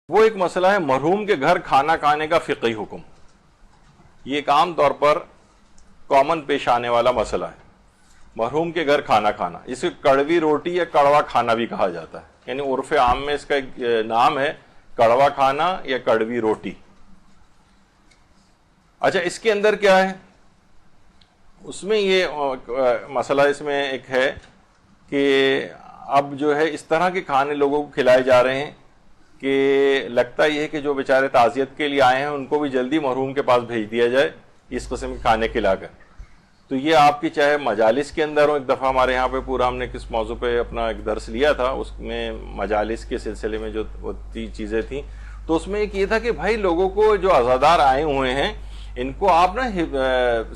وہ ایک مسئلہ ہے مرحوم کے گھر کھانا کھانے کا فقہی حکم. یہ ایک عام طور پر کامن پیش آنے والا مسئلہ ہے. مرحوم کے گھر کھانا کھانا، اسے کڑوی روٹی یا کڑوا کھانا بھی کہا جاتا ہے، یعنی عرف عام میں اس کا ایک نام ہے کڑوا کھانا یا کڑوی روٹی. اچھا، اس کے اندر کیا ہے؟ اس میں یہ مسئلہ اس میں ایک ہے کہ اب جو ہے اس طرح کے کھانے لوگوں کو کھلائے جا رہے ہیں کہ لگتا یہ ہے کہ جو بیچارے تعزیت کے لیے آئے ہیں ان کو بھی جلدی مرحوم کے پاس بھیج دیا جائے اس قسم کے کھانے کھلا کر. تو یہ آپ کی چاہے مجالس کے اندر ہو، ایک دفعہ ہمارے یہاں پہ پورا ہم نے کس موضوع پہ اپنا ایک درس لیا تھا، اس میں مجالس کے سلسلے میں جو چیزیں تھیں، تو اس میں ایک یہ تھا کہ بھائی لوگوں کو جو عزادار آئے ہوئے ہیں ان کو آپ نا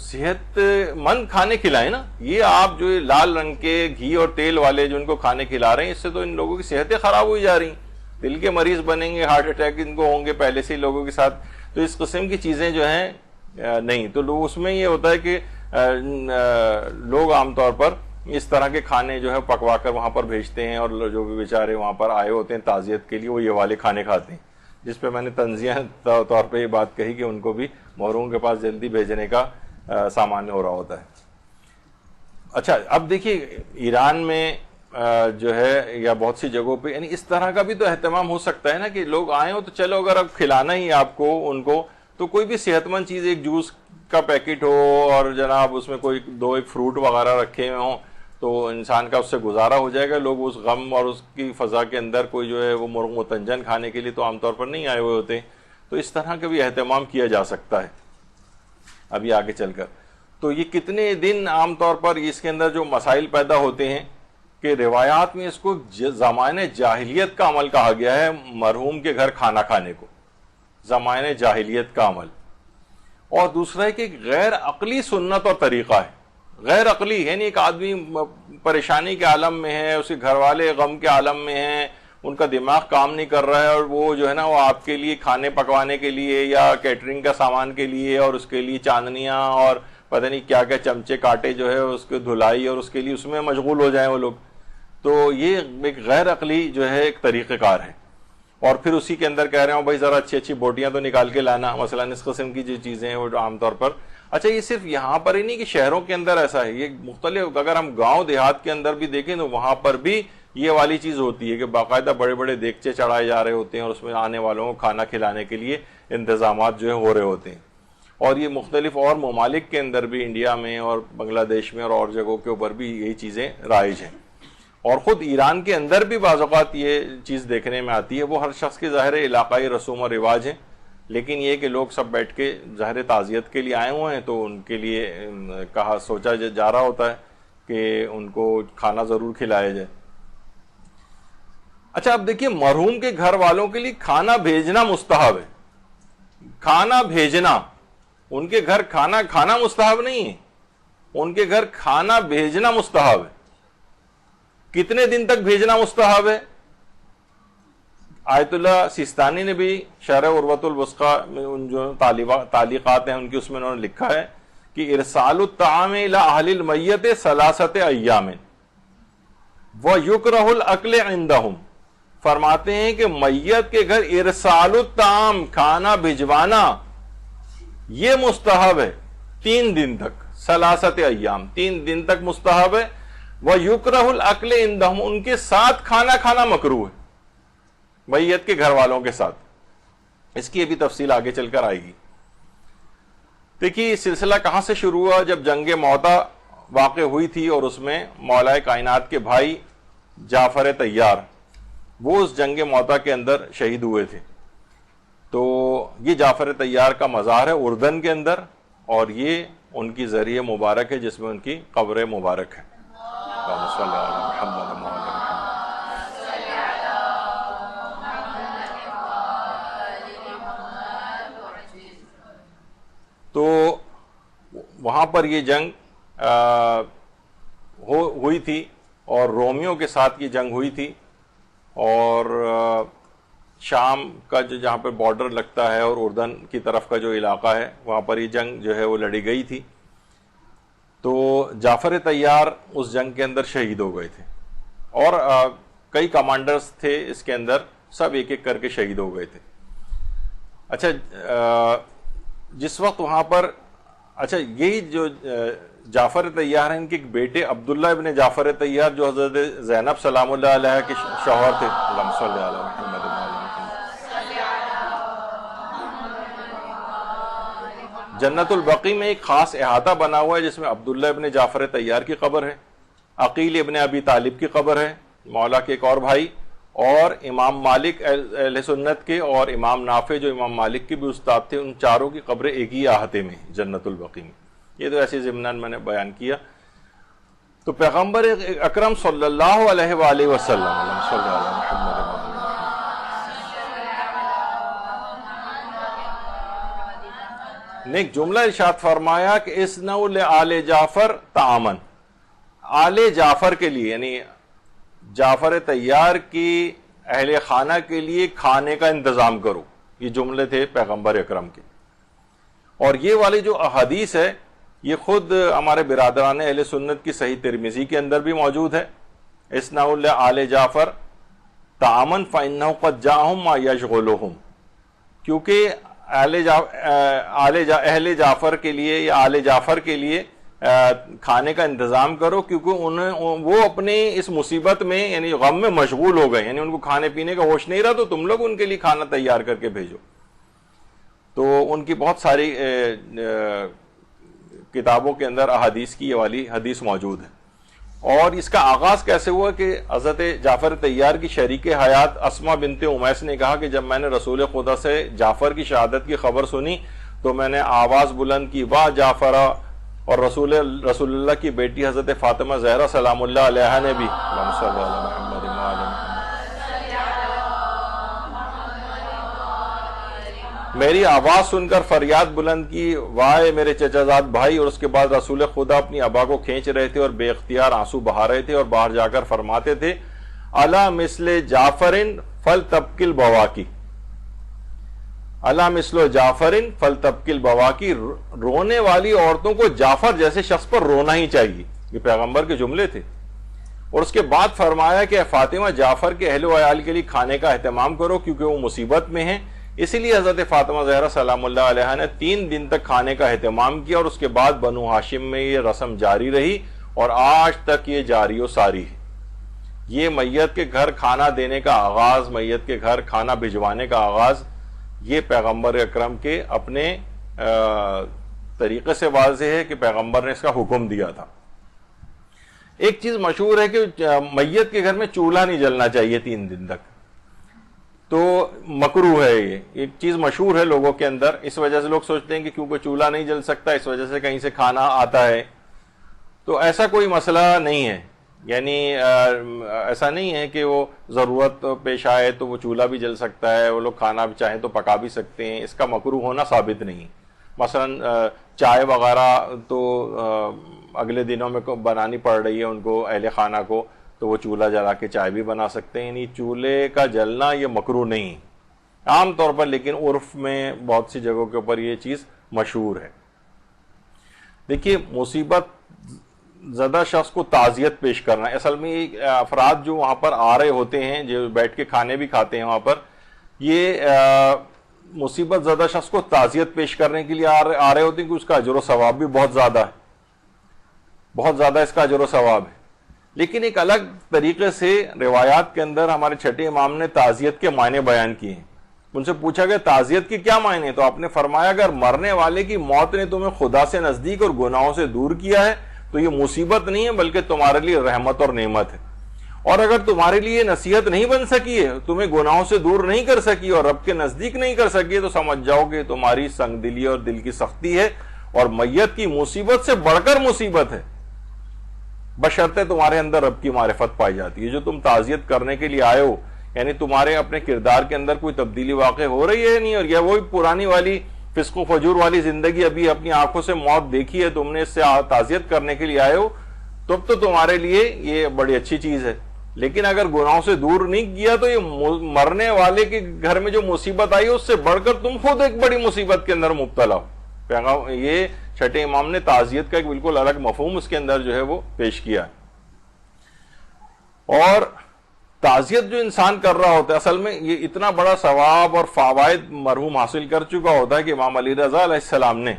صحت مند کھانے کھلائیں نا. یہ آپ جو لال رنگ کے گھی اور تیل والے جو ان کو کھانے کھلا رہے ہیں، اس سے تو ان لوگوں کی صحتیں خراب ہوئی جا رہی ہیں، دل کے مریض بنیں گے، ہارٹ اٹیک ان کو ہوں گے پہلے سے ہی لوگوں کے ساتھ. تو اس قسم کی چیزیں جو ہیں نہیں. تو لوگ اس میں یہ ہوتا ہے کہ لوگ عام طور پر اس طرح کے کھانے جو ہے پکوا کر وہاں پر بھیجتے ہیں، اور جو بھی بیچارے وہاں پر آئے ہوتے ہیں تعزیت کے لیے وہ یہ والے کھانے کھاتے ہیں، جس پہ میں نے تنزیہ طور پہ یہ بات کہی کہ ان کو بھی محروم کے پاس جلدی بھیجنے کا سامان ہو رہا ہوتا ہے. اچھا، اب دیکھیے ایران میں جو ہے یا بہت سی جگہوں پہ یعنی اس طرح کا بھی تو اہتمام ہو سکتا ہے نا کہ لوگ آئے ہو تو چلو اگر اب کھلانا ہی آپ کو ان کو تو کوئی بھی صحت مند چیز، ایک جوس کا پیکٹ ہو اور جناب اس میں کوئی ایک فروٹ وغیرہ رکھے ہوئے ہوں تو انسان کا اس سے گزارا ہو جائے گا. لوگ اس غم اور اس کی فضا کے اندر کوئی جو ہے وہ مرغ متنجن کھانے کے لیے تو عام طور پر نہیں آئے ہوئے ہوتے. تو اس طرح کا بھی اہتمام کیا جا سکتا ہے ابھی آگے چل کر. تو یہ کتنے دن عام طور پر اس کے اندر جو مسائل پیدا ہوتے ہیں کہ روایات میں اس کو زمانۂ جاہلیت کا عمل کہا گیا ہے، مرحوم کے گھر کھانا کھانے کو زمانۂ جاہلیت کا عمل. اور دوسرا ہے کہ غیر عقلی سنت اور طریقہ ہے. غیر عقلی یعنی ایک آدمی پریشانی کے عالم میں ہے، اس کے گھر والے غم کے عالم میں ہیں، ان کا دماغ کام نہیں کر رہا ہے، اور وہ جو ہے نا وہ آپ کے لیے کھانے پکوانے کے لیے یا کیٹرنگ کا سامان کے لیے اور اس کے لیے چاندنیاں اور پتہ نہیں کیا کیا چمچے کاٹے جو ہے اس کے دھلائی اور اس کے لیے اس میں مشغول ہو جائیں وہ لوگ. تو یہ ایک غیر عقلی جو ہے ایک طریقہ کار ہے. اور پھر اسی کے اندر کہہ رہے ہوں بھائی ذرا اچھی اچھی بوٹیاں تو نکال کے لانا، مثلا اس قسم کی جو چیزیں ہیں وہ عام طور پر. اچھا، یہ صرف یہاں پر ہی نہیں کہ شہروں کے اندر ایسا ہے، یہ مختلف اگر ہم گاؤں دیہات کے اندر بھی دیکھیں تو وہاں پر بھی یہ والی چیز ہوتی ہے کہ باقاعدہ بڑے بڑے دیگچے چڑھائے جا رہے ہوتے ہیں اور اس میں آنے والوں کو کھانا کھلانے کے لیے انتظامات جو ہے ہو رہے ہوتے ہیں. اور یہ مختلف اور ممالک کے اندر بھی، انڈیا میں اور بنگلہ دیش میں اور جگہوں کے اوپر بھی یہی چیزیں رائج ہیں. اور خود ایران کے اندر بھی بعض اوقات یہ چیز دیکھنے میں آتی ہے. وہ ہر شخص کے ظاہر علاقائی رسوم و رواج ہیں، لیکن یہ کہ لوگ سب بیٹھ کے ظاہر تعزیت کے لیے آئے ہوئے ہیں تو ان کے لیے سوچا جا رہا ہوتا ہے کہ ان کو کھانا ضرور کھلایا جائے. اچھا، اب دیکھیے مرحوم کے گھر والوں کے لیے کھانا بھیجنا مستحب ہے. کھانا بھیجنا، ان کے گھر کھانا کھانا مستحب نہیں ہے، ان کے گھر کھانا بھیجنا مستحب ہے. کتنے دن تک بھیجنا مستحب ہے؟ آیت اللہ سیستانی نے بھی شرح عروۃ الوثقی میں ان جو تعلیقات ہیں ان کی اس میں انہوں نے لکھا ہے کہ ارسال الطعام الی اہل المیت 3 ایام ویکرہ الاکل عندہم. فرماتے ہیں کہ میت کے گھر ارسال الطعام، کھانا بھجوانا، یہ مستحب ہے 3 دن تک. 3 ایام، 3 دن تک مستحب ہے. وَيُكْرَهُ الْأَكْلِ عِندَهُمْ، ان کے ساتھ کھانا کھانا مکروہ ہے، میت کے گھر والوں کے ساتھ. اس کی ابھی تفصیل آگے چل کر آئے گی. دیکھیے سلسلہ کہاں سے شروع ہوا؟ جب جنگ معطا واقع ہوئی تھی اور اس میں مولا کائنات کے بھائی جعفر طیار وہ اس جنگ معطا کے اندر شہید ہوئے تھے. تو یہ جعفر طیار کا مزار ہے اردن کے اندر، اور یہ ان کی ذریعہ مبارک ہے جس میں ان کی قبر مبارک ہے. تو وہاں پر یہ جنگ ہوئی تھی اور رومیوں کے ساتھ یہ جنگ ہوئی تھی، اور شام کا جہاں پہ بارڈر لگتا ہے اور اردن کی طرف کا جو علاقہ ہے وہاں پر یہ جنگ جو ہے وہ لڑی گئی تھی. تو جعفر طیار اس جنگ کے اندر شہید ہو گئے تھے، اور کئی کمانڈرز تھے اس کے اندر سب ایک ایک کر کے شہید ہو گئے تھے. اچھا جس وقت وہاں پر اچھا یہی جو جعفر طیار ہیں ان کے ایک بیٹے عبداللہ ابن جعفر طیار جو حضرت زینب سلام اللہ علیہ کے شوہر تھے. اللہم صلی علی محمد. جنت البقیع میں ایک خاص احاطہ بنا ہوا ہے جس میں عبداللہ ابن جعفر طیار کی قبر ہے, عقیل ابن ابی طالب کی قبر ہے, مولا کے ایک اور بھائی, اور امام مالک اہل سنت کے اور امام نافع جو امام مالک کے بھی استاد تھے, ان چاروں کی قبریں ایک ہی احاطے میں جنت البقیع میں. یہ تو ایسے ضمناً میں نے بیان کیا. تو پیغمبر اکرم صلی اللہ علیہ وآلہ وسلم صلی اللہ علیہ محمد نے ایک جملہ ارشاد فرمایا کہ اسنوا لآل جعفر طعاما, آل جعفر کے لیے یعنی جعفر طیار کی اہل خانہ کے لیے کھانے کا انتظام کرو. یہ جملے تھے پیغمبر اکرم کے. اور یہ والی جو احادیث ہے یہ خود ہمارے برادران اہل سنت کی صحیح ترمذی کے اندر بھی موجود ہے. اسنوا لآل جعفر طعاما فإنه قد جاءهم ما يشغلهم, کیونکہ اہل جعفر کے لیے یا آل جعفر کے لیے کھانے کا انتظام کرو, کیونکہ وہ اپنے اس مصیبت میں یعنی غم میں مشغول ہو گئے, یعنی ان کو کھانے پینے کا ہوش نہیں رہا, تو تم لوگ ان کے لیے کھانا تیار کر کے بھیجو. تو ان کی بہت ساری کتابوں کے اندر احادیث کی یہ والی حدیث موجود ہے. اور اس کا آغاز کیسے ہوا کہ حضرت جعفر طیار کی شریک حیات اسما بنت امیس نے کہا کہ جب میں نے رسول خدا سے جعفر کی شہادت کی خبر سنی تو میں نے آواز بلند کی, واہ جعفر. اور رسول اللہ کی بیٹی حضرت فاطمہ زہرا سلام اللہ علیہ نے بھی میری آواز سن کر فریاد بلند کی, واہ میرے چچا زاد بھائی. اور اس کے بعد رسول خدا اپنی ابا کو کھینچ رہے تھے اور بے اختیار آنسو بہا رہے تھے, اور باہر جا کر فرماتے تھے الا مثل جعفر فلتبکی البواکی, الا مثل جعفر فلتبکی البواکی. رونے والی عورتوں کو جعفر جیسے شخص پر رونا ہی چاہیے. یہ پیغمبر کے جملے تھے. اور اس کے بعد فرمایا کہ فاطمہ جعفر کے اہل و عیال کے لیے کھانے کا اہتمام کرو کیونکہ وہ مصیبت میں ہیں. اسی لیے حضرت فاطمہ زہرا سلام اللہ علیہ نے 3 دن تک کھانے کا اہتمام کیا, اور اس کے بعد بنو ہاشم میں یہ رسم جاری رہی اور آج تک یہ جاری و ساری ہے. یہ میت کے گھر کھانا دینے کا آغاز, میت کے گھر کھانا بھجوانے کا آغاز, یہ پیغمبر اکرم کے اپنے طریقے سے واضح ہے کہ پیغمبر نے اس کا حکم دیا تھا. ایک چیز مشہور ہے کہ میت کے گھر میں چولہا نہیں جلنا چاہیے 3 دن تک, تو مکروہ ہے. یہ ایک چیز مشہور ہے لوگوں کے اندر, اس وجہ سے لوگ سوچتے ہیں کہ کیونکہ چولہا نہیں جل سکتا اس وجہ سے کہیں سے کھانا آتا ہے. تو ایسا کوئی مسئلہ نہیں ہے, یعنی ایسا نہیں ہے کہ وہ ضرورت پیش آئے تو وہ چولہا بھی جل سکتا ہے, وہ لوگ کھانا بھی چاہیں تو پکا بھی سکتے ہیں. اس کا مکروہ ہونا ثابت نہیں. مثلا چائے وغیرہ تو اگلے دنوں میں بنانی پڑ رہی ہے ان کو اہل خانہ کو, تو وہ چولہا جلا کے چائے بھی بنا سکتے ہیں. یعنی چولہے کا جلنا یہ مکروہ نہیں عام طور پر, لیکن عرف میں بہت سی جگہوں کے اوپر یہ چیز مشہور ہے. دیکھیے مصیبت زدہ شخص کو تعزیت پیش کرنا, اصل میں افراد جو وہاں پر آ رہے ہوتے ہیں جو بیٹھ کے کھانے بھی کھاتے ہیں وہاں پر, یہ مصیبت زدہ شخص کو تعزیت پیش کرنے کے لیے آ رہے ہوتے ہیں کہ اس کا اجر و ثواب بھی بہت زیادہ ہے, بہت زیادہ اس کا اجر و ثواب ہے. لیکن ایک الگ طریقے سے روایات کے اندر ہمارے چھٹے امام نے تعزیت کے معنی بیان کیے ہیں. ان سے پوچھا گیا تعزیت کے کیا معنی ہے, تو آپ نے فرمایا اگر مرنے والے کی موت نے تمہیں خدا سے نزدیک اور گناہوں سے دور کیا ہے تو یہ مصیبت نہیں ہے بلکہ تمہارے لیے رحمت اور نعمت ہے. اور اگر تمہارے لیے نصیحت نہیں بن سکی ہے, تمہیں گناہوں سے دور نہیں کر سکی اور رب کے نزدیک نہیں کر سکی ہے, تو سمجھ جاؤ کہ تمہاری سنگ دلی اور دل کی سختی ہے اور میت کی مصیبت سے بڑھ کر مصیبت ہے, بشرطے تمہارے اندر رب کی معرفت پائی جاتی ہے. جو تم تعزیت کرنے کے لیے آئے ہو, یعنی تمہارے اپنے کردار کے اندر کوئی تبدیلی واقع ہو رہی ہے نہیں, اور یہ وہی پرانی والی فسق و فجور والی زندگی ابھی اپنی آنکھوں سے موت دیکھی ہے, تم نے اس سے تعزیت کرنے کے لیے آئے ہو, تب تو تمہارے لیے یہ بڑی اچھی چیز ہے. لیکن اگر گناہوں سے دور نہیں کیا تو یہ مرنے والے کے گھر میں جو مصیبت آئی اس سے بڑھ کر تم خود ایک بڑی مصیبت کے اندر مبتلا ہو. یہ چھٹے امام نے تعزیت کا ایک بالکل الگ مفہوم اس کے اندر جو ہے وہ پیش کیا. اور تعزیت جو انسان کر رہا ہوتا ہے اصل میں یہ اتنا بڑا ثواب اور فوائد مرحوم حاصل کر چکا ہوتا ہے کہ امام علی رضا علیہ السلام نے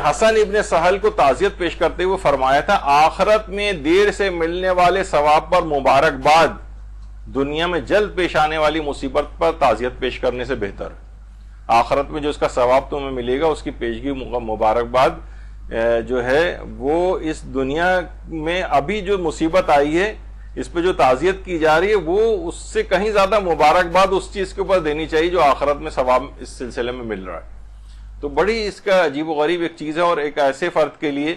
حسن ابن سہل کو تعزیت پیش کرتے ہوئے فرمایا تھا آخرت میں دیر سے ملنے والے ثواب پر مبارکباد دنیا میں جلد پیش آنے والی مصیبت پر تعزیت پیش کرنے سے بہتر ہے۔ آخرت میں جو اس کا ثواب تمہیں ملے گا اس کی پیشگی مبارکباد جو ہے وہ اس دنیا میں ابھی جو مصیبت آئی ہے اس پہ جو تعزیت کی جا رہی ہے وہ اس سے کہیں زیادہ مبارکباد اس چیز کے اوپر دینی چاہیے جو آخرت میں ثواب اس سلسلے میں مل رہا ہے۔ تو بڑی اس کا عجیب و غریب ایک چیز ہے، اور ایک ایسے فرد کے لیے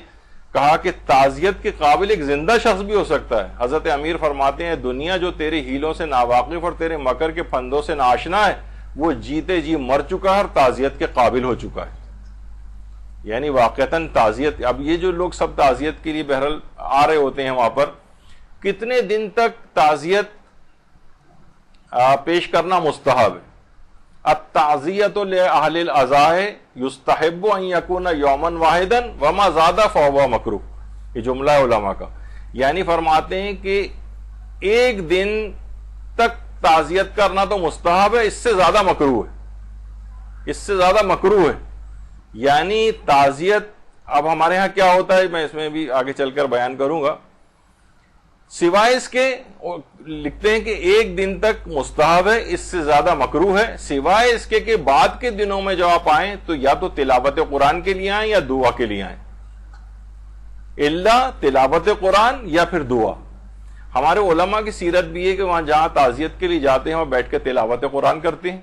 کہا کہ تعزیت کے قابل ایک زندہ شخص بھی ہو سکتا ہے۔ حضرت امیر فرماتے ہیں دنیا جو تیرے ہیلوں سے ناواقف اور تیرے مکر کے پھندوں سے ناآشنا ہے وہ جیتے جی مر چکا ہے اور تعزیت کے قابل ہو چکا ہے۔ یعنی واقعتاً تعزیت، اب یہ جو لوگ سب تعزیت کے لیے بہرحال آ رہے ہوتے ہیں وہاں پر، کتنے دن تک تعزیت پیش کرنا مستحب ہے؟ التعزیۃ لأہل العزائے یستحب ان یکون یوما واحدا وما زاد فہو مکروہ، یہ جملہ ہے علماء کا۔ یعنی فرماتے ہیں کہ ایک دن تک تعزیت کرنا تو مستحب ہے، اس سے زیادہ مکروہ ہے، اس سے زیادہ مکروہ ہے۔ یعنی تعزیت اب ہمارے ہاں کیا ہوتا ہے میں اس میں بھی آگے چل کر بیان کروں گا، سوائے اس کے لکھتے ہیں کہ ایک دن تک مستحب ہے، اس سے زیادہ مکروہ ہے، سوائے اس کے کہ بعد کے دنوں میں جو آپ آئیں تو یا تو تلاوت قرآن کے لیے آئیں یا دعا کے لیے آئیں، الا تلاوت قرآن یا پھر دعا۔ ہمارے علماء کی سیرت بھی ہے کہ وہاں جہاں تعزیت کے لیے جاتے ہیں وہاں بیٹھ کے تلاوت قرآن کرتے ہیں،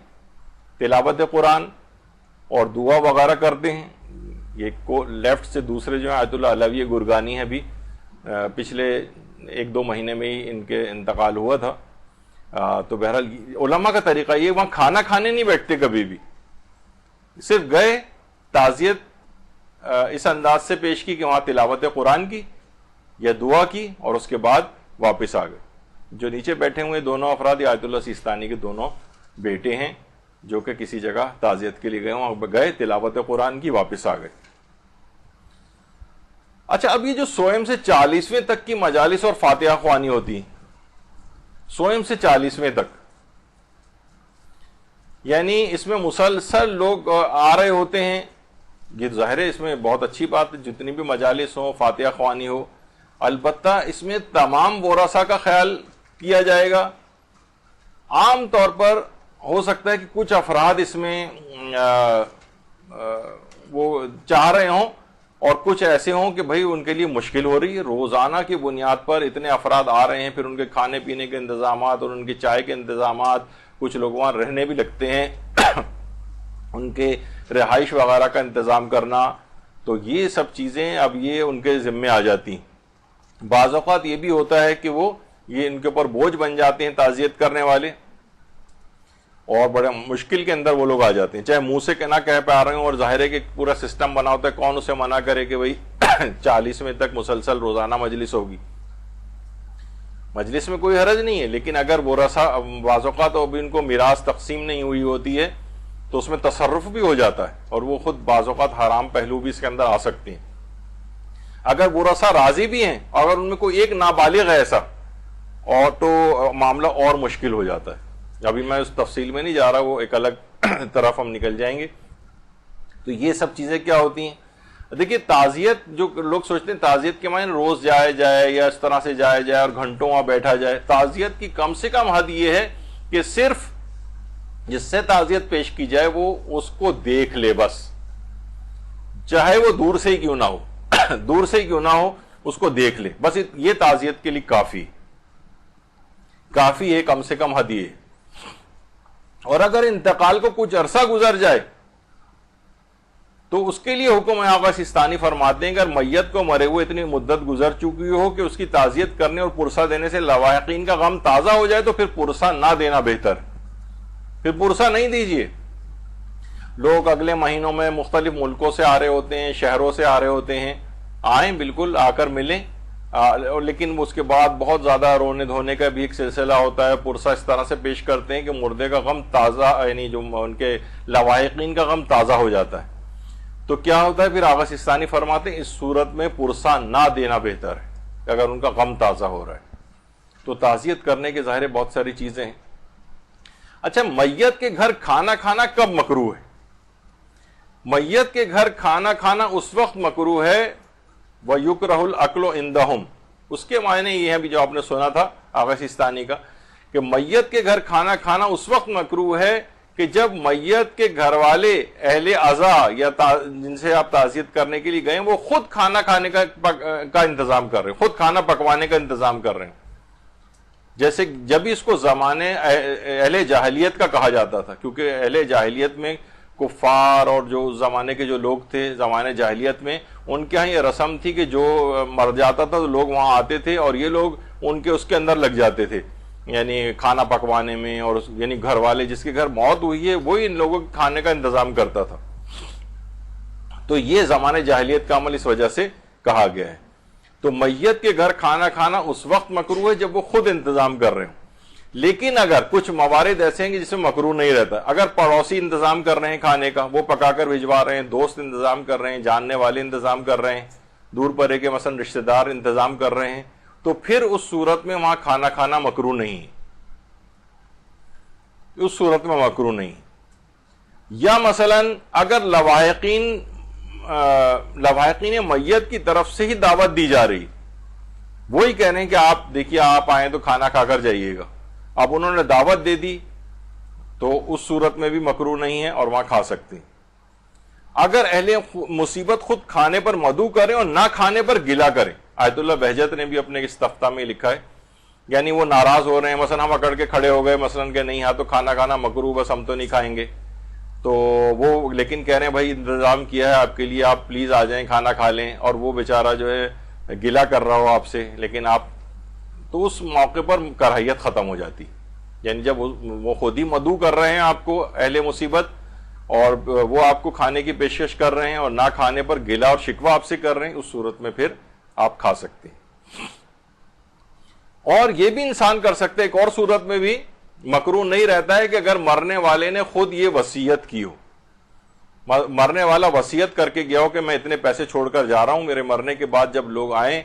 تلاوت قرآن اور دعا وغیرہ کرتے ہیں۔ یہ لیفٹ سے دوسرے جو ہیں آیت اللہ علوی گرگانی ہیں بھی پچھلے 1-2 مہینے میں ہی ان کے انتقال ہوا تھا۔ تو بہرحال علماء کا طریقہ یہ وہاں کھانا کھانے نہیں بیٹھتے کبھی بھی، صرف گئے تعزیت اس انداز سے پیش کی کہ وہاں تلاوت قرآن کی یا دعا کی اور اس کے بعد واپس آ گئے۔ جو نیچے بیٹھے ہوئے دونوں افراد آیت اللہ سیستانی کے دونوں بیٹے ہیں جو کہ کسی جگہ تعزیت کے لیے گئے، وہاں گئے تلاوت قرآن کی واپس آ گئے۔ اچھا، اب یہ جو سوئم سے 40ویں تک کی مجالس اور فاتحہ خوانی ہوتی ہیں، سوئم سے 40ویں تک، یعنی اس میں مسلسل لوگ آ رہے ہوتے ہیں، یہ ظاہر ہے اس میں بہت اچھی بات ہے جتنی بھی مجالس ہوں فاتحہ خوانی ہو، البتہ اس میں تمام ورثاء کا خیال کیا جائے گا۔ عام طور پر ہو سکتا ہے کہ کچھ افراد اس میں وہ چاہ رہے ہوں اور کچھ ایسے ہوں کہ بھائی ان کے لیے مشکل ہو رہی ہے، روزانہ کی بنیاد پر اتنے افراد آ رہے ہیں، پھر ان کے کھانے پینے کے انتظامات اور ان کی چائے کے انتظامات، کچھ لوگ وہاں رہنے بھی لگتے ہیں ان کے رہائش وغیرہ کا انتظام کرنا، تو یہ سب چیزیں اب یہ ان کے ذمے آ جاتی ہیں۔ بعض اوقات یہ بھی ہوتا ہے کہ وہ یہ ان کے اوپر بوجھ بن جاتے ہیں تعزیت کرنے والے، اور بڑے مشکل کے اندر وہ لوگ آ جاتے ہیں، چاہے منہ سے نہ کہہ پا رہے ہوں، اور ظاہر ہے کہ پورا سسٹم بنا ہوتا ہے، کون اسے منع کرے کہ بھائی 40ویں تک مسلسل روزانہ مجلس ہوگی۔ مجلس میں کوئی حرج نہیں ہے، لیکن اگر ورثہ بعض اوقات ابھی ان کو میراث تقسیم نہیں ہوئی ہوتی ہے تو اس میں تصرف بھی ہو جاتا ہے، اور وہ خود بعض اوقات حرام پہلو بھی اس کے اندر آ سکتے ہیں۔ اگر ورثہ راضی بھی ہیں، اگر ان میں کوئی ایک نابالغ ہے ایسا، اور تو معاملہ اور مشکل ہو جاتا ہے۔ ابھی میں اس تفصیل میں نہیں جا رہا، وہ ایک الگ طرف ہم نکل جائیں گے۔ تو یہ سب چیزیں کیا ہوتی ہیں؟ دیکھیے تعزیت، جو لوگ سوچتے ہیں تعزیت کے معنی روز جائے یا اس طرح سے جائے اور گھنٹوں وہاں بیٹھا جائے، تعزیت کی کم سے کم حد یہ ہے کہ صرف جس سے تعزیت پیش کی جائے وہ اس کو دیکھ لے، بس چاہے وہ دور سے ہی کیوں نہ ہو دور سے ہی کیوں نہ ہو، اس کو دیکھ لے، بس یہ تعزیت کے لیے کافی ہے، کم سے کم حد یہ ہے۔ اور اگر انتقال کو کچھ عرصہ گزر جائے تو اس کے لیے حکم آقا سیستانی فرماتے ہیں کہ اگر میت کو مرے ہوئے اتنی مدت گزر چکی ہو کہ اس کی تعزیت کرنے اور پرسہ دینے سے لواحقین کا غم تازہ ہو جائے تو پھر پرسہ نہ دینا بہتر، پھر پرسہ نہیں دیجیے۔ لوگ اگلے مہینوں میں مختلف ملکوں سے آ رہے ہوتے ہیں، شہروں سے آ رہے ہوتے ہیں، آئیں بالکل آ کر ملیں، لیکن اس کے بعد بہت زیادہ رونے دھونے کا بھی ایک سلسلہ ہوتا ہے، پرسہ اس طرح سے پیش کرتے ہیں کہ مردے کا غم تازہ، یعنی جو ان کے لواحقین کا غم تازہ ہو جاتا ہے۔ تو کیا ہوتا ہے پھر آغا سستانی فرماتے ہیں اس صورت میں پرسا نہ دینا بہتر ہے اگر ان کا غم تازہ ہو رہا ہے. تو تعزیت کرنے کے ظاہر بہت ساری چیزیں ہیں. اچھا میت کے گھر کھانا کھانا کب مکروہ ہے؟ میت کے گھر کھانا کھانا اس وقت مکروہ ہے وَيُكْرَهُ الْأَكْلُ عِندَهُمْ. اس کے معنی یہ ہے بھی جو آپ نے سنا تھا آغا سستانی کا کہ میت کے گھر کھانا کھانا اس وقت مکروہ ہے کہ جب میت کے گھر والے اہل عزا یا جن سے آپ تعزیت کرنے کے لیے گئے وہ خود کھانا کھانے کا انتظام کر رہے ہیں, خود کھانا پکوانے کا انتظام کر رہے ہیں. جیسے جب اس کو زمانے اہل جاہلیت کا کہا جاتا تھا, کیونکہ اہل جاہلیت میں کفار اور جو زمانے کے جو لوگ تھے زمانے جاہلیت میں ان کے ہاں یہ رسم تھی کہ جو مر جاتا تھا تو لوگ وہاں آتے تھے اور یہ لوگ ان کے اس کے اندر لگ جاتے تھے, یعنی کھانا پکوانے میں, اور یعنی گھر والے جس کے گھر موت ہوئی ہے وہی ان لوگوں کے کھانے کا انتظام کرتا تھا. تو یہ زمانے جاہلیت کا عمل اس وجہ سے کہا گیا ہے. تو میت کے گھر کھانا کھانا اس وقت مکروہ ہے جب وہ خود انتظام کر رہے ہوں. لیکن اگر کچھ موارد ایسے ہیں کہ جس میں مکروہ نہیں رہتا, اگر پڑوسی انتظام کر رہے ہیں کھانے کا, وہ پکا کر بھجوا رہے ہیں, دوست انتظام کر رہے ہیں, جاننے والے انتظام کر رہے ہیں, دور پرے کے مثلا رشتہ دار انتظام کر رہے ہیں, تو پھر اس صورت میں وہاں کھانا کھانا مکروہ نہیں, اس صورت میں مکروہ نہیں. یا مثلا اگر لواحقین میت کی طرف سے ہی دعوت دی جا رہی, وہی کہہ رہے ہیں کہ آپ دیکھیے آپ آئیں تو کھانا کھا کر جائیے گا, اب انہوں نے دعوت دے دی تو اس صورت میں بھی مکروہ نہیں ہے اور وہاں کھا سکتے ہیں. اگر اہل مصیبت خود کھانے پر مدعو کریں اور نہ کھانے پر گلا کریں, آیت اللہ بہجت نے بھی اپنے استفتاء میں لکھا ہے, یعنی وہ ناراض ہو رہے ہیں, مثلا ہم اکڑ کے کھڑے ہو گئے مثلا کہ نہیں ہاں تو کھانا کھانا مکروہ, بس ہم تو نہیں کھائیں گے, تو وہ لیکن کہہ رہے ہیں بھائی انتظام کیا ہے آپ کے لیے, آپ پلیز آ جائیں کھانا کھا لیں, اور وہ بیچارہ جو ہے گلا کر رہا ہو آپ سے, لیکن آپ تو اس موقع پر کراہیت ختم ہو جاتی. یعنی جب وہ خود ہی مدعو کر رہے ہیں آپ کو اہل مصیبت, اور وہ آپ کو کھانے کی پیشکش کر رہے ہیں اور نہ کھانے پر گلا اور شکوہ آپ سے کر رہے ہیں, اس صورت میں پھر آپ کھا سکتے ہیں. اور یہ بھی انسان کر سکتے, ایک اور صورت میں بھی مکروہ نہیں رہتا ہے کہ اگر مرنے والے نے خود یہ وصیت کی ہو, مرنے والا وصیت کر کے گیا ہو کہ میں اتنے پیسے چھوڑ کر جا رہا ہوں, میرے مرنے کے بعد جب لوگ آئیں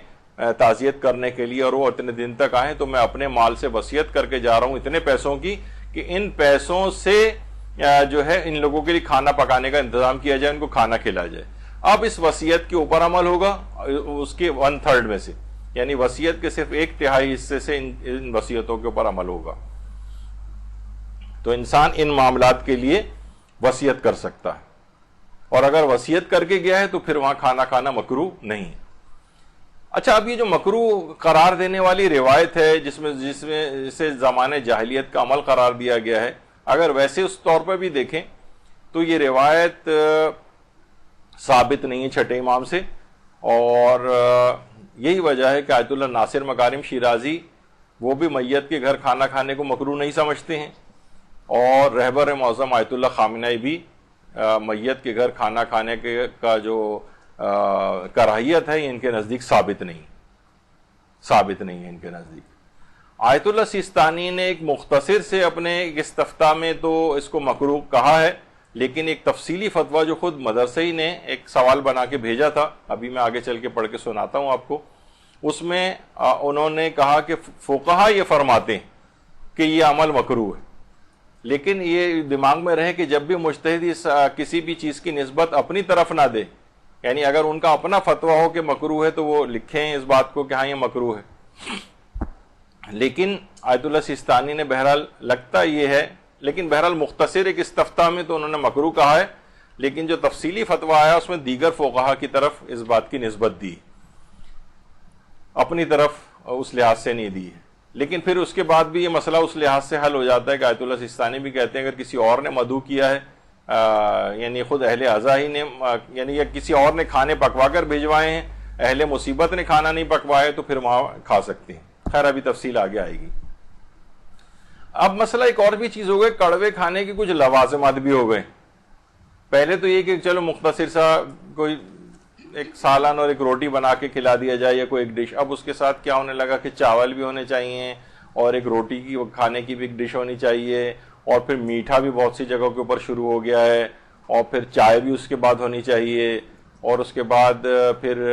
تعزیت کرنے کے لیے اور وہ اتنے دن تک آئیں تو میں اپنے مال سے وصیت کر کے جا رہا ہوں اتنے پیسوں کی کہ ان پیسوں سے جو ہے ان لوگوں کے لیے کھانا پکانے کا انتظام کیا جائے, ان کو کھانا کھلایا جائے. اب اس وصیت کے اوپر عمل ہوگا اس کے 1/3 میں سے, یعنی وصیت کے صرف 1/3 حصے سے ان وصیتوں کے اوپر عمل ہوگا. تو انسان ان معاملات کے لیے وصیت کر سکتا ہے, اور اگر وصیت کر کے گیا ہے تو پھر وہاں کھانا کھانا مکروہ نہیں. اچھا, اب یہ جو مکروہ قرار دینے والی روایت ہے جس میں اسے زمانے جاہلیت کا عمل قرار دیا گیا ہے, اگر ویسے اس طور پہ بھی دیکھیں تو یہ روایت ثابت نہیں ہے چھٹے امام سے, اور یہی وجہ ہے کہ آیت اللہ ناصر مکارم شیرازی وہ بھی میت کے گھر کھانا کھانے کو مکروہ نہیں سمجھتے ہیں, اور رہبر معظم آیت اللہ خامنہئی بھی میت کے گھر کھانا کھانے کا جو کراہیت ہے ان کے نزدیک ثابت نہیں ہے ان کے نزدیک. آیت اللہ سیستانی نے ایک مختصر سے اپنے استفتاء میں تو اس کو مکروہ کہا ہے, لیکن ایک تفصیلی فتویٰ جو خود مدرسے نے ایک سوال بنا کے بھیجا تھا, ابھی میں آگے چل کے پڑھ کے سناتا ہوں آپ کو, اس میں انہوں نے کہا کہ فقہا یہ فرماتے ہیں کہ یہ عمل مکروہ ہے, لیکن یہ دماغ میں رہے کہ جب بھی مجتہد کسی بھی چیز کی نسبت اپنی طرف نہ دے, یعنی اگر ان کا اپنا فتویٰ ہو کہ مکروہ ہے تو وہ لکھیں اس بات کو کہ ہاں یہ مکروہ ہے. لیکن آیت اللہ سیستانی نے بہرحال لگتا یہ ہے, لیکن بہرحال مختصر ایک استفتاء میں تو انہوں نے مکروہ کہا ہے, لیکن جو تفصیلی فتویٰ آیا اس میں دیگر فقہا کی طرف اس بات کی نسبت دی, اپنی طرف اس لحاظ سے نہیں دی ہے. لیکن پھر اس کے بعد بھی یہ مسئلہ اس لحاظ سے حل ہو جاتا ہے کہ آیت اللہ سیستانی بھی کہتے ہیں اگر کسی اور نے مدعو کیا ہے, یعنی خود اہل عزا ہی نے, یعنی یا کسی اور نے کھانے پکوا کر بھیجوائے ہیں, اہل مصیبت نے کھانا نہیں پکوائے, تو پھر وہاں کھا سکتے ہیں. خیر ابھی تفصیل آگے آئے گی. اب مسئلہ ایک اور بھی چیز ہو گئی, کڑوے کھانے کے کچھ لوازمات بھی ہو گئے. پہلے تو یہ کہ چلو مختصر سا کوئی ایک سالن اور ایک روٹی بنا کے کھلا دیا جائے یا کوئی ایک ڈش. اب اس کے ساتھ کیا ہونے لگا کہ چاول بھی ہونے چاہیے اور ایک روٹی کی کھانے کی بھی ایک ڈش ہونی چاہیے, اور پھر میٹھا بھی بہت سی جگہوں کے اوپر شروع ہو گیا ہے, اور پھر چائے بھی اس کے بعد ہونی چاہیے، اور اس کے بعد پھر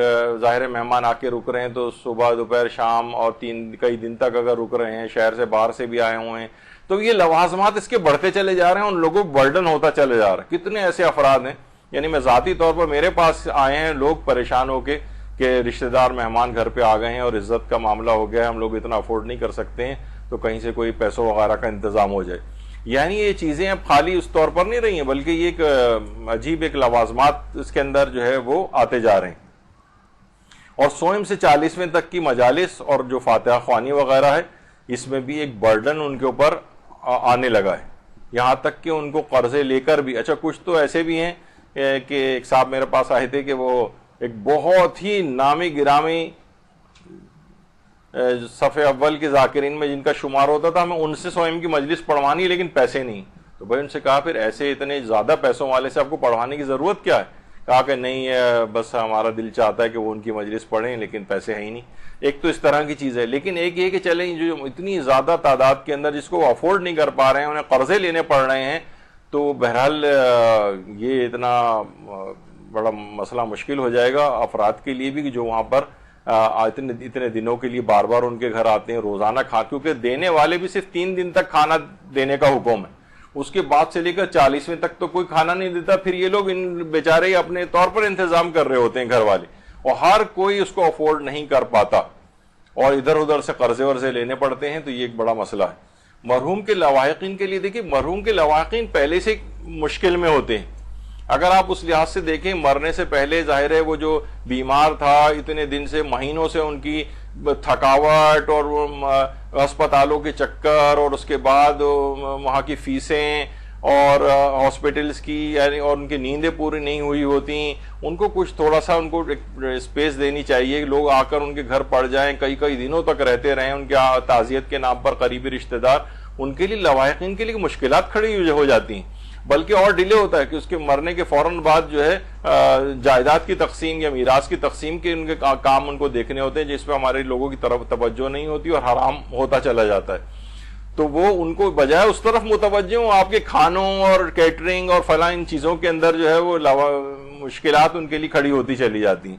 ظاہر مہمان آ کے رک رہے ہیں تو صبح دوپہر شام اور کئی دن تک اگر رک رہے ہیں، شہر سے باہر سے بھی آئے ہوئے ہیں، تو یہ لوازمات اس کے بڑھتے چلے جا رہے ہیں، ان لوگوں کو برڈن ہوتا چلے جا رہا ہے۔ کتنے ایسے افراد ہیں، یعنی میں ذاتی طور پر میرے پاس آئے ہیں لوگ پریشان ہو کے کہ رشتہ دار مہمان گھر پہ آ گئے ہیں اور عزت کا معاملہ ہو گیا ہے، ہم لوگ اتنا افورڈ نہیں کر سکتے ہیں، تو کہیں سے کوئی پیسوں وغیرہ کا انتظام ہو جائے۔ یعنی یہ چیزیں اب خالی اس طور پر نہیں رہی ہیں، بلکہ یہ ایک عجیب ایک لوازمات اس کے اندر جو ہے وہ آتے جا رہے ہیں۔ اور 100 سے 40ویں تک کی مجالس اور جو فاتحہ خوانی وغیرہ ہے، اس میں بھی ایک برڈن ان کے اوپر آنے لگا ہے، یہاں تک کہ ان کو قرضے لے کر بھی، اچھا کچھ تو ایسے بھی ہیں کہ ایک صاحب میرے پاس آئے تھے کہ وہ ایک بہت ہی نامی گرامی صف اول کے ذاکرین میں جن کا شمار ہوتا تھا، ہمیں ان سے 100 کی مجلس پڑھوانی لیکن پیسے نہیں، تو بھائی ان سے کہا پھر ایسے اتنے زیادہ پیسوں والے سے آپ کو پڑھوانے کی ضرورت کیا ہے؟ کہا کہ نہیں بس ہمارا دل چاہتا ہے کہ وہ ان کی مجلس پڑھیں لیکن پیسے ہیں ہی نہیں۔ ایک تو اس طرح کی چیز ہے، لیکن ایک یہ کہ چلیں جو اتنی زیادہ تعداد کے اندر جس کو وہ افورڈ نہیں کر پا رہے ہیں، انہیں قرضے لینے پڑ رہے ہیں، تو بہرحال یہ اتنا بڑا مسئلہ مشکل ہو جائے گا افراد کے لیے بھی کہ جو وہاں پر اتنے دنوں کے لیے بار بار ان کے گھر آتے ہیں، روزانہ کیونکہ دینے والے بھی صرف 3 دن تک کھانا دینے کا حکم ہے، اس کے بعد سے لے کر 40ویں تک تو کوئی کھانا نہیں دیتا۔ پھر یہ لوگ ان بیچارے اپنے طور پر انتظام کر رہے ہوتے ہیں گھر والے، اور ہر کوئی اس کو افورڈ نہیں کر پاتا اور ادھر ادھر سے قرضے ورضے لینے پڑتے ہیں، تو یہ ایک بڑا مسئلہ ہے۔ مرحوم کے لواحقین کے لیے دیکھیں، مرحوم کے لواحقین پہلے سے مشکل میں ہوتے ہیں۔ اگر آپ اس لحاظ سے دیکھیں، مرنے سے پہلے ظاہر ہے وہ جو بیمار تھا اتنے دن سے مہینوں سے، ان کی تھکاوٹ اور ہسپتالوں کے چکر اور اس کے بعد وہاں کی فیسیں اور ہاسپٹلز کی، یعنی اور ان کی نیندیں پوری نہیں ہوئی ہوتی، ان کو کچھ تھوڑا سا ان کو اسپیس دینی چاہیے، لوگ آ کر ان کے گھر پڑ جائیں، کئی دنوں تک رہتے رہیں ان کے تعزیت کے نام پر قریبی رشتہ دار، ان کے لیے لواحقین کے لیے مشکلات کھڑی ہو جاتی ہیں، بلکہ اور ڈیلے ہوتا ہے کہ اس کے مرنے کے فوراً بعد جو ہے جائیداد کی تقسیم یا میراث کی تقسیم کے ان کے کام ان کو دیکھنے ہوتے ہیں، جس پہ ہمارے لوگوں کی طرف توجہ نہیں ہوتی اور حرام ہوتا چلا جاتا ہے، تو وہ ان کو بجائے اس طرف متوجہ ہوں، آپ کے کھانوں اور کیٹرنگ اور فلاں ان چیزوں کے اندر جو ہے وہ مشکلات ان کے لیے کھڑی ہوتی چلی جاتی ہیں۔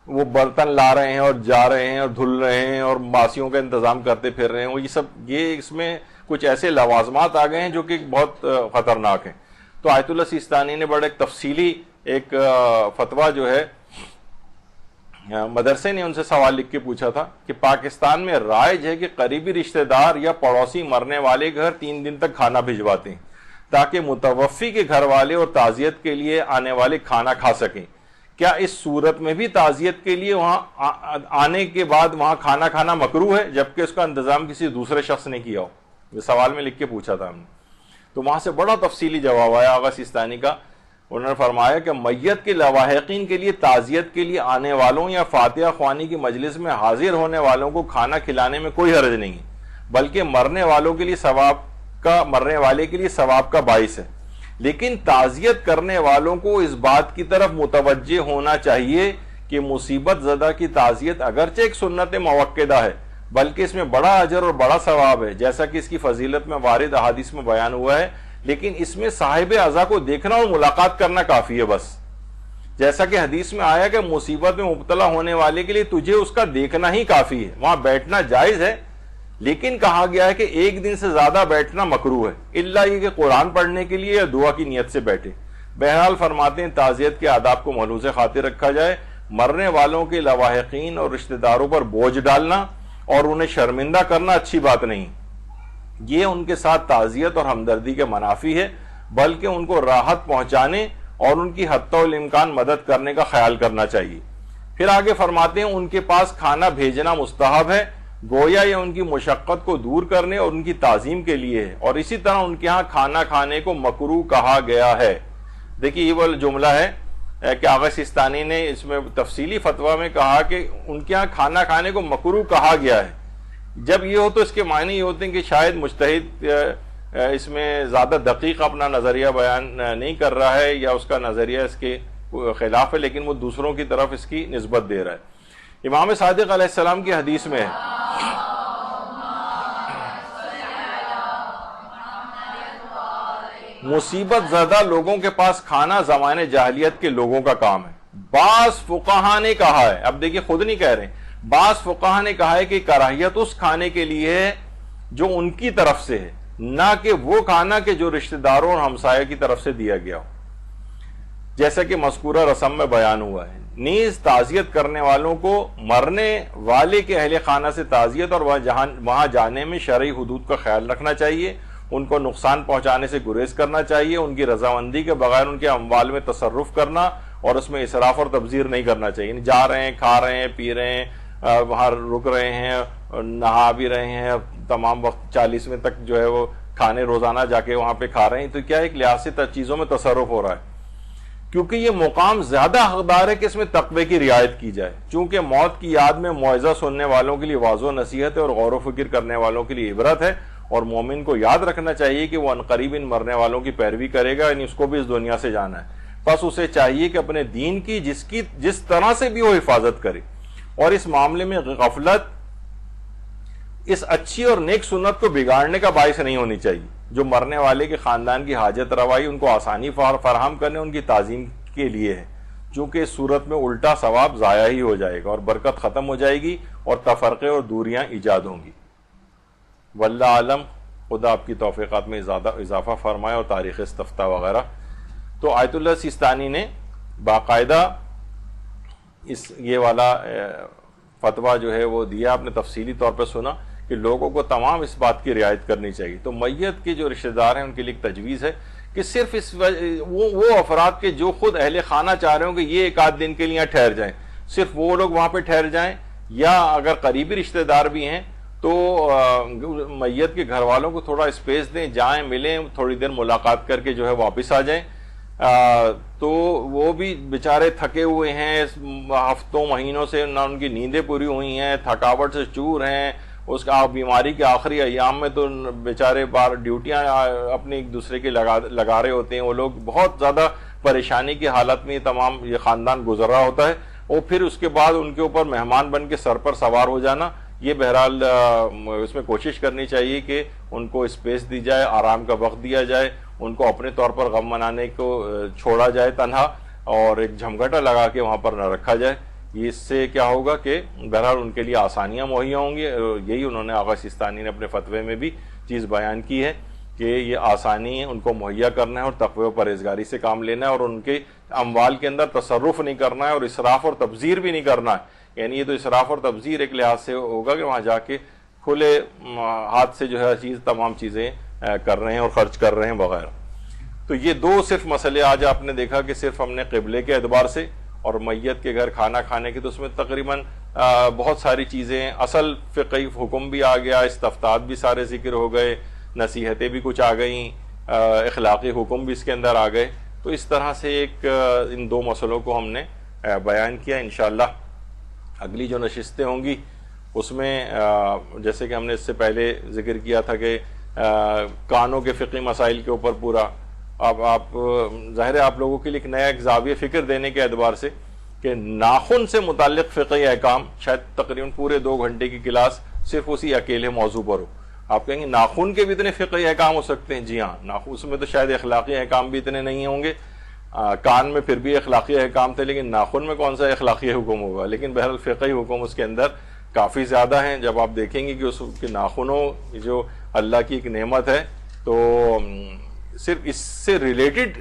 وہ برتن لا رہے ہیں اور جا رہے ہیں اور دھل رہے ہیں اور ماسیوں کا انتظام کرتے پھر رہے ہیں، یہ اس میں کچھ ایسے لوازمات آ گئے ہیں جو کہ بہت خطرناک ہیں۔ تو آیت اللہ سیستانی نے بڑا ایک تفصیلی ایک فتویٰ جو ہے مدرسے نے ان سے سوال لکھ کے پوچھا تھا کہ پاکستان میں رائج ہے کہ قریبی رشتہ دار یا پڑوسی مرنے والے گھر 3 دن تک کھانا بھجواتے ہیں تاکہ متوفی کے گھر والے اور تعزیت کے لیے آنے والے کھانا کھا سکیں۔ کیا اس صورت میں بھی تعزیت کے لیے وہاں آنے کے بعد وہاں کھانا کھانا مکروہ ہے جبکہ اس کا انتظام کسی دوسرے شخص نے کیا ہو؟ یہ سوال میں لکھ کے پوچھا تھا ہم نے، تو وہاں سے بڑا تفصیلی جواب آیا آغا سیستانی کا۔ انہوں نے فرمایا کہ میت کے لواحقین کے لیے تعزیت کے لیے آنے والوں یا فاتحہ خوانی کی مجلس میں حاضر ہونے والوں کو کھانا کھلانے میں کوئی حرج نہیں ہے، بلکہ مرنے والے کے لیے ثواب کا باعث ہے، لیکن تعزیت کرنے والوں کو اس بات کی طرف متوجہ ہونا چاہیے کہ مصیبت زدہ کی تعزیت اگرچہ ایک سنت موقدہ ہے بلکہ اس میں بڑا اجر اور بڑا ثواب ہے، جیسا کہ اس کی فضیلت میں وارد احادیث میں بیان ہوا ہے، لیکن اس میں صاحب عزا کو دیکھنا اور ملاقات کرنا کافی ہے بس، جیسا کہ حدیث میں آیا کہ مصیبت میں مبتلا ہونے والے کے لیے تجھے اس کا دیکھنا ہی کافی ہے، وہاں بیٹھنا جائز ہے لیکن کہا گیا ہے کہ 1 دن سے زیادہ بیٹھنا مکروہ ہے، الا یہ کہ قرآن پڑھنے کے لیے یا دعا کی نیت سے بیٹھے۔ بہرحال فرماتے ہیں تعزیت کے آداب کو ملحوظ خاطر رکھا جائے، مرنے والوں کے لواحقین اور رشتہ داروں پر بوجھ ڈالنا اور انہیں شرمندہ کرنا اچھی بات نہیں، یہ ان کے ساتھ تعزیت اور ہمدردی کے منافی ہے، بلکہ ان کو راحت پہنچانے اور ان کی حتی الامکان مدد کرنے کا خیال کرنا چاہیے۔ پھر آگے فرماتے ہیں ان کے پاس کھانا بھیجنا مستحب ہے، گویا یہ ان کی مشقت کو دور کرنے اور ان کی تعظیم کے لیے ہے، اور اسی طرح ان کے ہاں کھانا کھانے کو مکروہ کہا گیا ہے۔ دیکھیے یہ وہ جملہ ہے کہ آغا سیستانی نے اس میں تفصیلی فتویٰ میں کہا کہ ان کے ہاں کھانا کھانے کو مکروہ کہا گیا ہے۔ جب یہ ہو تو اس کے معنی یہ ہوتے ہیں کہ شاید مجتہد اس میں زیادہ دقیق اپنا نظریہ بیان نہیں کر رہا ہے یا اس کا نظریہ اس کے خلاف ہے، لیکن وہ دوسروں کی طرف اس کی نسبت دے رہا ہے۔ امام صادق علیہ السلام کی حدیث میں ہے مصیبت زدہ لوگوں کے پاس کھانا زمانے جاہلیت کے لوگوں کا کام ہے. بعض فقہا نے کہا ہے, اب دیکھیں خود نہیں کہہ رہے, بعض فقہا نے کہا ہے کہ کراہیت اس کھانے کے لیے ہے جو ان کی طرف سے ہے, نہ کہ وہ کھانا کہ جو رشتہ داروں اور ہمسایہ کی طرف سے دیا گیا ہو, جیسا کہ مذکورہ رسم میں بیان ہوا ہے. نیز تعزیت کرنے والوں کو مرنے والے کے اہل خانہ سے تعزیت اور وہاں جانے میں شرعی حدود کا خیال رکھنا چاہیے, ان کو نقصان پہنچانے سے گریز کرنا چاہیے, ان کی رضامندی کے بغیر ان کے اموال میں تصرف کرنا اور اس میں اسراف اور تبذیر نہیں کرنا چاہیے. جا رہے ہیں, کھا رہے ہیں, پی رہے ہیں, وہاں رک رہے ہیں, نہا بھی رہے ہیں, تمام وقت 40ویں تک جو ہے وہ کھانے روزانہ جا کے وہاں پہ کھا رہے ہیں, تو کیا ایک لحاظ سے چیزوں میں تصرف ہو رہا ہے, کیونکہ یہ مقام زیادہ حقدار ہے کہ اس میں تقوی کی رعایت کی جائے. چونکہ موت کی یاد میں موعظہ سننے والوں کے لیے واضح نصیحت ہے اور غور و فکر کرنے والوں کے لیے عبرت ہے, اور مومن کو یاد رکھنا چاہیے کہ وہ عنقریب ان مرنے والوں کی پیروی کرے گا, یعنی اس کو بھی اس دنیا سے جانا ہے. بس اسے چاہیے کہ اپنے دین کی جس طرح سے بھی وہ حفاظت کرے, اور اس معاملے میں غفلت اس اچھی اور نیک سنت کو بگاڑنے کا باعث نہیں ہونی چاہیے. جو مرنے والے کے خاندان کی حاجت روائی, ان کو آسانی فراہم کرنے, ان کی تعظیم کے لیے ہے, چونکہ اس صورت میں الٹا ثواب ضائع ہی ہو جائے گا اور برکت ختم ہو جائے گی اور تفرقے اور دوریاں ایجاد ہوں گی. واللہ عالم, خدا آپ کی توفیقات میں اضافہ فرمائے, اور تاریخ استفتاء وغیرہ. تو آیت اللہ سیستانی نے باقاعدہ یہ والا فتویٰ جو ہے وہ دیا, آپ نے تفصیلی طور پہ سنا کہ لوگوں کو تمام اس بات کی رعایت کرنی چاہیے. تو میت کے جو رشتہ دار ہیں ان کے لیے ایک تجویز ہے کہ صرف وہ افراد کے جو خود اہل خانہ چاہ رہے ہوں کہ یہ ایک آدھ دن کے لیے ٹھہر جائیں, صرف وہ لوگ وہاں پہ ٹھہر جائیں, یا اگر قریبی رشتہ دار بھی ہیں تو میت کے گھر والوں کو تھوڑا اسپیس دیں, جائیں, ملیں, تھوڑی دیر ملاقات کر کے جو ہے واپس آ جائیں. تو وہ بھی بیچارے تھکے ہوئے ہیں ہفتوں مہینوں سے, نہ ان کی نیندیں پوری ہوئی ہیں, تھکاوٹ سے چور ہیں, اس کا بیماری کے آخری ایام میں تو بیچارے بار ڈیوٹیاں اپنے ایک دوسرے کے لگا رہے ہوتے ہیں. وہ لوگ بہت زیادہ پریشانی کی حالت میں تمام یہ خاندان گزر رہا ہوتا ہے, اور پھر اس کے بعد ان کے اوپر مہمان بن کے سر پر سوار ہو جانا, یہ بہرحال اس میں کوشش کرنی چاہیے کہ ان کو اسپیس دی جائے, آرام کا وقت دیا جائے, ان کو اپنے طور پر غم منانے کو چھوڑا جائے تنہا, اور ایک جھمگٹا لگا کے وہاں پر نہ رکھا جائے. اس سے کیا ہوگا کہ بہرحال ان کے لیے آسانیاں مہیا ہوں گی. یہی انہوں نے آغا سیستانی نے اپنے فتوے میں بھی چیز بیان کی ہے کہ یہ آسانی ان کو مہیا کرنا ہے اور تقوی و پرہیزگاری سے کام لینا ہے, اور ان کے اموال کے اندر تصرف نہیں کرنا ہے, اور اسراف اور تبذیر بھی نہیں کرنا ہے. یعنی یہ تو اسراف اور تبذیر ایک لحاظ سے ہوگا کہ وہاں جا کے کھلے ہاتھ سے جو ہے تمام چیزیں کر رہے ہیں اور خرچ کر رہے ہیں وغیرہ. تو یہ دو صرف مسئلے آج آپ نے دیکھا کہ صرف ہم نے قبلے کے اعتبار سے اور میت کے گھر کھانا کھانے کی, تو اس میں تقریباً بہت ساری چیزیں, اصل فقہی حکم بھی آ گیا, استفتاءات بھی سارے ذکر ہو گئے, نصیحتیں بھی کچھ آ گئیں, اخلاقی حکم بھی اس کے اندر آ گئے. تو اس طرح سے ایک ان دو مسئلوں کو ہم نے بیان کیا. انشاءاللہ اگلی جو نشستیں ہوں گی اس میں جیسے کہ ہم نے اس سے پہلے ذکر کیا تھا کہ کانوں کے فقہی مسائل کے اوپر پورا, اب آپ ظاہر ہے آپ لوگوں کے لیے ایک نیا ایک زاویہ فکر دینے کے اعتبار سے کہ ناخن سے متعلق فقہی احکام, شاید تقریباً پورے 2 گھنٹے کی کلاس صرف اسی اکیلے موضوع پر ہو. آپ کہیں گے ناخن کے بھی اتنے فقہی احکام ہو سکتے ہیں؟ جی ہاں, ناخن اس میں تو شاید اخلاقی احکام بھی اتنے نہیں ہوں گے. کان میں پھر بھی اخلاقی احکام تھے, لیکن ناخن میں کون سا اخلاقی حکم ہوگا. لیکن بہرحال فقہی حکم اس کے اندر کافی زیادہ ہیں. جب آپ دیکھیں گے کہ اس کے ناخنوں جو اللہ کی ایک نعمت ہے, تو صرف اس سے ریلیٹڈ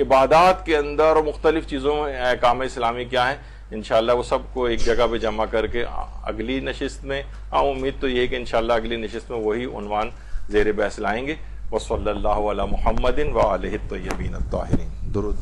عبادات کے اندر اور مختلف چیزوں میں احکام اسلامی کیا ہیں, انشاءاللہ وہ سب کو ایک جگہ پہ جمع کر کے اگلی نشست میں, امید تو یہ ہے کہ انشاءاللہ اگلی نشست میں وہی عنوان زیر بحث لائیں گے. وصلی اللہ علی محمد وآلہ الطیبین الطاہرین. درود.